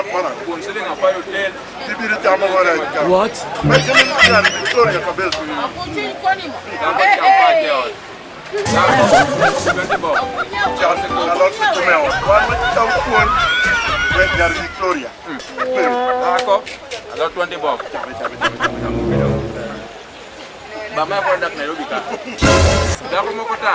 about man. Considering a fire hotel. What? Victoria Cabell. Victoria. D'accord. 20 bob. Bama product Nairobi ka. Dako mo ko ta.